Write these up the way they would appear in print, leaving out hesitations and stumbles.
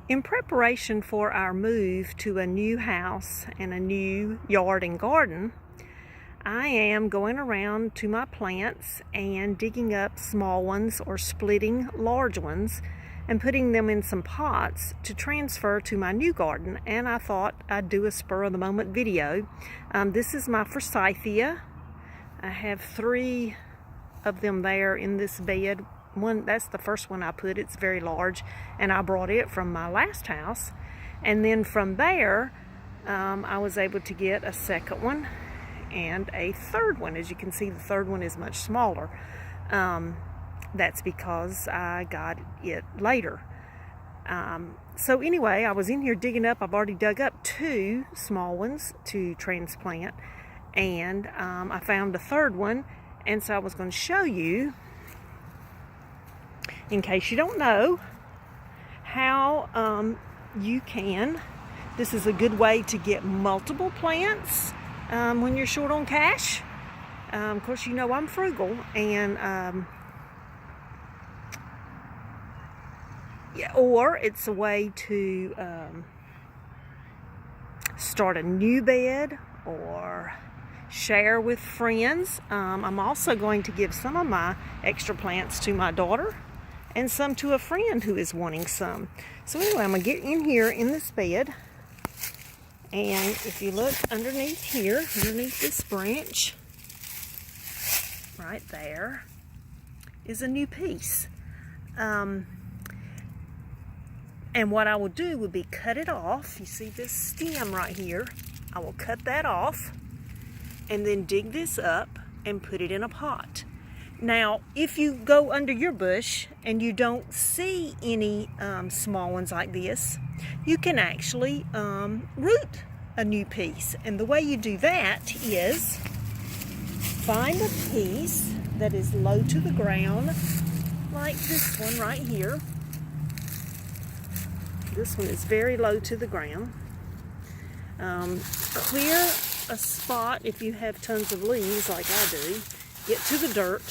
In preparation for our move to a new house and a new yard and garden, I am going around to my plants and digging up small ones or splitting large ones and putting them in some pots to transfer to my new garden. And I thought I'd do a spur of the moment video. This is my Forsythia. I have 3 of them there in this bed. That's the first one I put. It's very large, and I brought it from my last house. And then from there, I was able to get a second one and a third one. As you can see, the third one is much smaller. That's because I got it later. So anyway, I was in here digging up. I've already dug up 2 small ones to transplant, and I found a third one, and so I was going to show you, in case you don't know, how you can. This is a good way to get multiple plants when you're short on cash. Of course, you know I'm frugal, and or it's a way to start a new bed or share with friends. I'm also going to give some of my extra plants to my daughter and some to a friend who is wanting some. So anyway, I'm going to get in here in this bed, and if you look underneath here, underneath this branch, right there, is a new piece. And what I will do would be cut it off. You see this stem right here? I will cut that off and then dig this up and put it in a pot. Now, if you go under your bush and you don't see any small ones like this, you can actually root a new piece. And the way you do that is find a piece that is low to the ground, like this one right here. This one is very low to the ground. Clear a spot if you have tons of leaves like I do. Get to the dirt.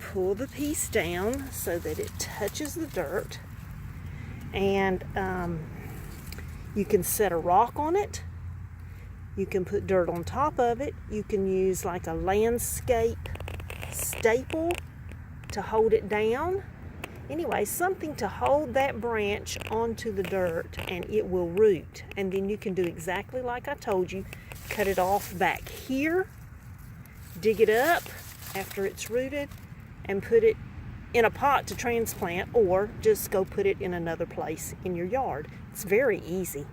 Pull the piece down so that it touches the dirt. And you can set a rock on it. You can put dirt on top of it. You can use like a landscape staple to hold it down. Anyway, something to hold that branch onto the dirt, and it will root. And then you can do exactly like I told you. Cut it off back here, dig it up after it's rooted, and put it in a pot to transplant, or just go put it in another place in your yard. It's very easy.